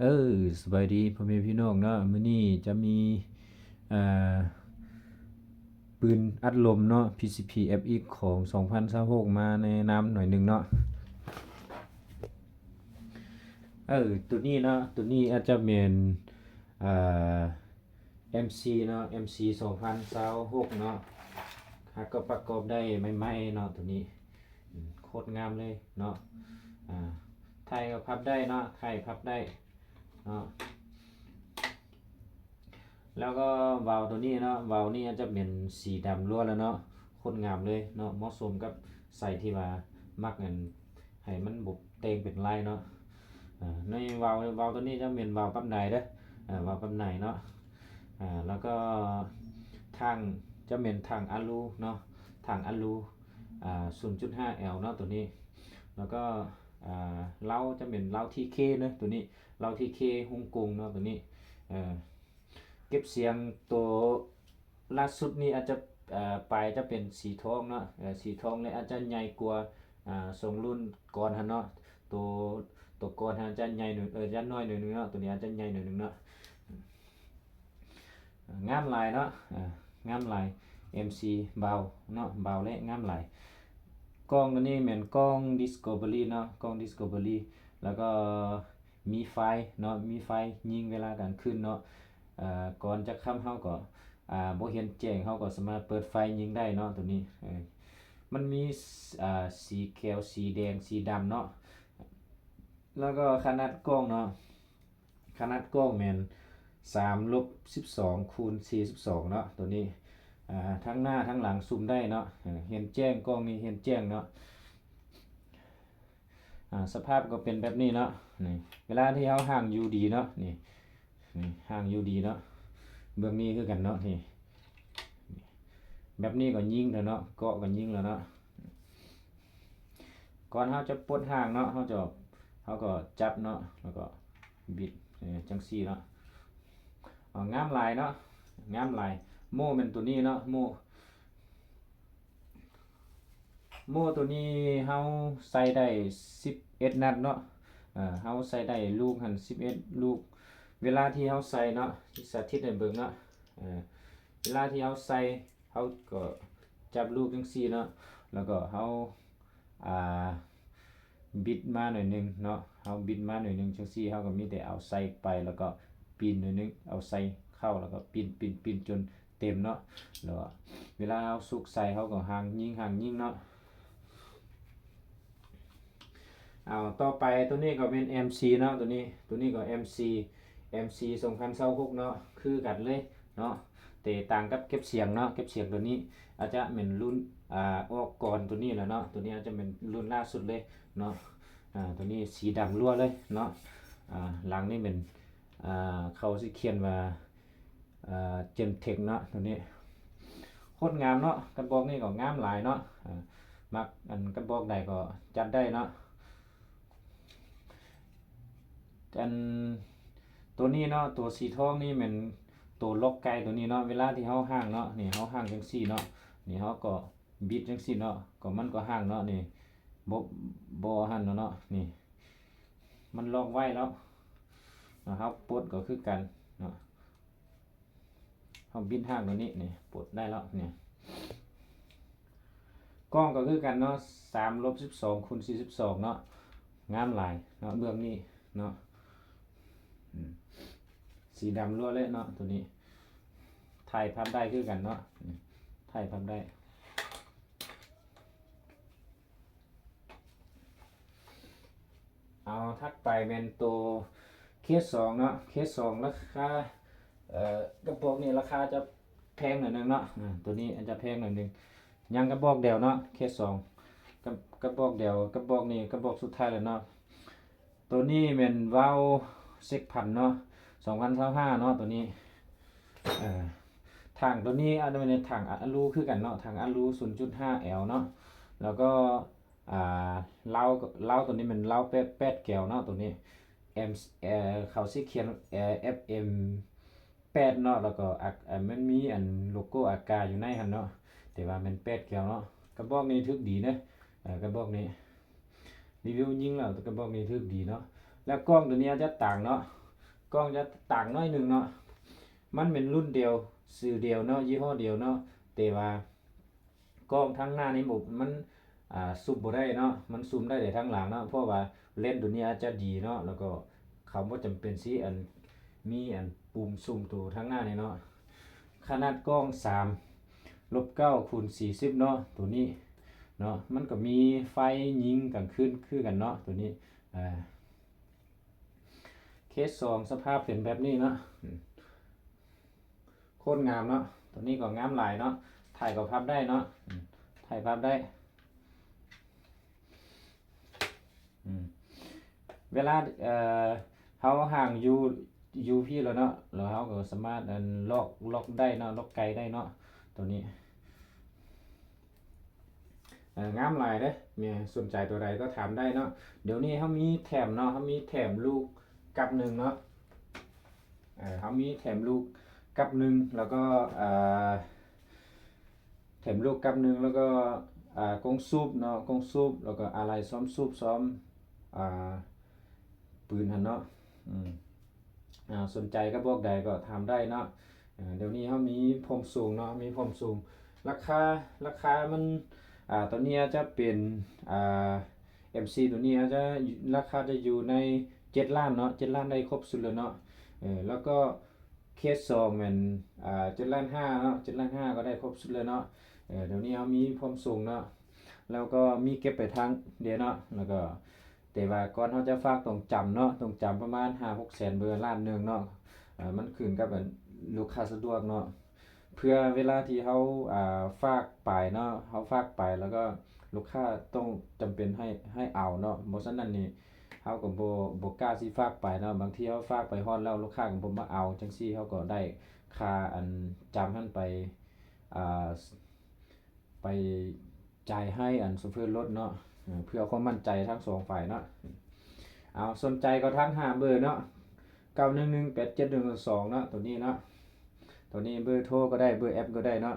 เออสบายดีพ่อแม่พี่น้องเนาะมื้อนี้จะมีอ่าปืนอัดลมเนาะ PCP FX ของ2026มาแนะนำหน่อยหนึงเนาะตัวนี้เนาะตัวนี้อาจจะเป็นอ่า MC เนาะ MC 2026เนาะหากก็ประกอบได้ใหม่ๆเนาะตัวนี้โคตรงามเลยเนาะอ่าไทยก็พับได้เนาะไทยพับได้เนาะ แล้วก็วาล์วตัวนี้เนาะวาล์วนี่จะเป็นสีดำล้วนแล้วเนาะโคตรงามเลยเนาะเหมาะสมกับใส่ที่ว่ามักเงินให้มันบุบเตงเป็นลายเนาะในวาล์วตัวนี้จะเป็นวาล์วปั๊มในเด้อวาล์วปั๊มในเนาะแล้วก็ทางจะเป็นทางอะลูเนาะทางอะลู0.5L เนาะตัวนี้แล้วก็เล้าจะเป็นเล้าทีเคเนาะตัวนี้เล้าทีเคฮ่องกงเนาะตัวนี้เก็บเสียงตัวล่าสุดนี้อาจจะปลายจะเป็นสีทองเนาะสีทองเลยอาจจะใหญ่กว่าทรงรุ่นก่อนฮะเนาะตัวตัวก่อนฮะจะใหญ่หนึ่งจะน้อยหนึ่งเนาะตัวนี้อาจจะใหญ่หนึ่งเนาะงามลายเนาะงามลาย MC เบาเนาะเบาและงามลายกล้องตัวนี้เหมือนกล้อง Discovery เนาะกล้อง Discovery แล้วก็มีไฟเนาะมีไฟยิงเวลากลางคืนเนาะก่อนจะค่ำเฮาก็บ่เห็นแจ้งเฮาก็สามารถเปิดไฟยิงได้เนาะตัวนี้มันมีสีเขียวสีแดงสีดำเนาะแล้วก็ขนาดกล้องเนาะขนาดกล้องแม่น3-12 คูณ 42เนาะตัวนี้ทั้งหน้าทั้งหลังซูมได้เนาะเห็นแจ้งกล้องนี้เห็นแจ้งเนาะสภาพก็เป็นแบบนี้เนาะนี่เวลาที่เฮาห่างอยู่ดีเนาะนี่ห่างอยู่ดีเนาะเบื้องนี้คือกันเนาะนี่แบบนี้ก็ยิงแล้วเนาะเกาะก็ยิงแล้วเนาะก่อนเฮาจะปลดห่างเนาะเฮาก็จับเนาะแล้วก็บิดจังซี่เนาะงามหลายเนาะงามหลายโม่เป็นตัวนี้เนาะโม่ตัวนี้เฮาใส่ได้11นัดเนาะเฮาใส่ได้ลูกหัน11ลูกเวลาที่เฮาใส่เนาะสาธิตให้เบิ่งเนาะเวลาที่เฮาใส่เฮาก็จับลูกจังซี่เนาะแล้วก็เฮาอ่าบิดมาหน่อยหนึงเนาะเฮาบิดมาหน่อยหนึงจังซี่เฮาก็มีแต่เอาใส่ไปแล้วก็ปีนหน่อยหนึงเอาใส่เข้าแล้วก็ปีนจนเต็มเนาะแล้วเวลาเฮาสุกใส่เฮาก็ห่างยิงเนาะ เอาต่อไปตัวนี้ก็เป็น MC เนาะตัวนี้ก็ MC 2026เนาะคือกันเลยเนาะแต่ต่างกับเก็บเสียงเนาะเก็บเสียงตัวนี้อาจจะเป็นรุ่นออกก่อนตัวนี้แหละเนาะตัวนี้อาจจะเป็นรุ่นล่าสุดเลยเนาะตัวนี้สีดำรั่วเลยเนาะหลังนี่เป็นเขาสิเขียนว่าเจมเทคเนาะตัวนี้โคตรงามเนาะกระบอกนี่ก็งามหลายเนาะมักอันกระบอกใดก็จัดได้เนาะ อันตัวนี้เนาะตัวสีทองนี่มันตัวล็อกไก่ตัวนี้เนาะเวลาที่เฮาห่างเนาะนี่เฮาห่างจังซี่เนาะนี่เฮาก็บิดจังซี่เนาะก็มันก็ห่างเนาะนี่บ่หั่นเนาะนี่มันล็อกไว้แล้วเฮาปลดก็คือกันเนาะเฮาบิดห่างตัวนี้นี่ปลดได้แล้วนี่กล้องก็คือกันเนาะ3-12 คูณ 42เนาะงามหลายเนาะเบื้องนี้เนาะ สีดำล้วนเลยเนาะตัวนี้ถ่ายพับได้คือกันเนาะถ่ายพับได้เอาทักไปเป็นตัวเคส2เนาะเคส2ราคากระบอกนี้ราคาจะแพงหน่อยนึงเนาะตัวนี้อาจจะแพงหน่อยนึงยังกระบอกเดียวเนาะเคส2กระบอกเดียวกระบอกนี้กระบอกสุดท้ายเลยเนาะตัวนี้เป็นวาล์วเซ็กพันเนาะ2025เนาะตัวนี้ถังตัวนี้อาจจะเป็นถังอะลูคือกันเนาะถังอะลู 0.5L เนาะแล้วก็อ่าเล้าตัวนี้มันเล้า8แก้วเนาะตัวนี้ M เขาสิเขียนFM 8เนาะแล้วก็มันมีอันโลโก้อากาอยู่ในหั่นเนาะแต่ว่ามัน8แก้วเนาะกระบอกนี้ถึกดีนะกระบอกนี้รีวิวยิงแล้วกระบอกนี้ถึกดีเนาะแล้วกล้องตัวนี้จะต่างเนาะ กล้องจะต่างน้อยหนึงเนาะมันเป็นรุ่นเดียวสื่อเดียวเนาะยี่ห้อเดียวเนาะแต่ว่ากล้องทางหน้านี่บ่มันซูมบ่ได้เนาะมันซูมได้แต่ทางหลังเนาะเพราะว่าเลนส์ตัวนี้อาจจะดีเนาะแล้วก็เขาบ่จำเป็นสิมีปุ่มซูมตัวทางหน้านี่เนาะขนาดกล้อง3-9 คูณ 40เนาะตัวนี้เนาะมันก็มีไฟยิงกลางคืนคือกันเนาะตัวนี้เคส2สภาพเป็นแบบนี้เนาะโคตรงามเนาะตัวนี้ก็งามหลายเนาะถ่ายก็ภาพได้เนาะถ่ายภาพได้เวลาเฮาห่างอยู่พี่แล้วเนาะแล้วเฮาก็สามารถล็อกได้เนาะล็อกไกลได้เนาะตัวนี้งามหลายเด้มีสนใจตัวใดก็ถามได้เนาะเดี๋ยวนี้เฮามีแถมเนาะเฮามีแถมลูกกับหนึ่งเนาะเขามีแถมลูกกับหนึ่งแล้วก็แถมลูกกับหนึ่งแล้วก็กงซูบเนาะกงซูบแล้วก็อะไรซ้อมซูบซ้อมปืนหันเนาะสนใจก็บอกใดก็ทำได้เนาะเดี๋ยวนี้เขามีพรมสูงเนาะมีพรมสูงราคามันตัวนี้จะเป็นMC ตัวนี้จะราคาจะอยู่ใน7 ล้านเนาะ7 ล้านได้ครบสุดเลยเนาะแล้วก็เคส2แม่น7 ล้าน 5เนาะ7 ล้าน 5ก็ได้ครบสุดเลยเนาะเดี๋ยวนี้เขามีพรมสูงเนาะแล้วก็มีเก็บไปทางเดียวเนาะแล้วก็แต่ว่าก่อนเขาจะฝากต้องจำเนาะต้องจำประมาณ 5-6 แสนเบอร์ล้านหนึงเนาะมันขึ้นกับลูกค้าสะดวกเนาะเพื่อเวลาที่เขาฝากไปเนาะเขาฝากไปแล้วก็ลูกค้าต้องจำเป็นให้เอาเนาะบ่ฉะนั้นนี่เฮาก็บ่กล้าสิฝากไปเนาะบางทีเฮาฝากไปฮอดแล้วลูกค้าก็บ่มาเอาจังซี่เฮาก็ได้ค่าจำหั้นไปอ่าไปจ่ายให้โชเฟอร์รถเนาะเพื่อความมั่นใจทั้ง2ฝ่ายเนาะเอาสนใจก็ทักหาเบอร์เนาะ9118712เนาะตัวนี้เนาะตัวนี้เบอร์โทรก็ได้เบอร์แอปก็ได้เนาะ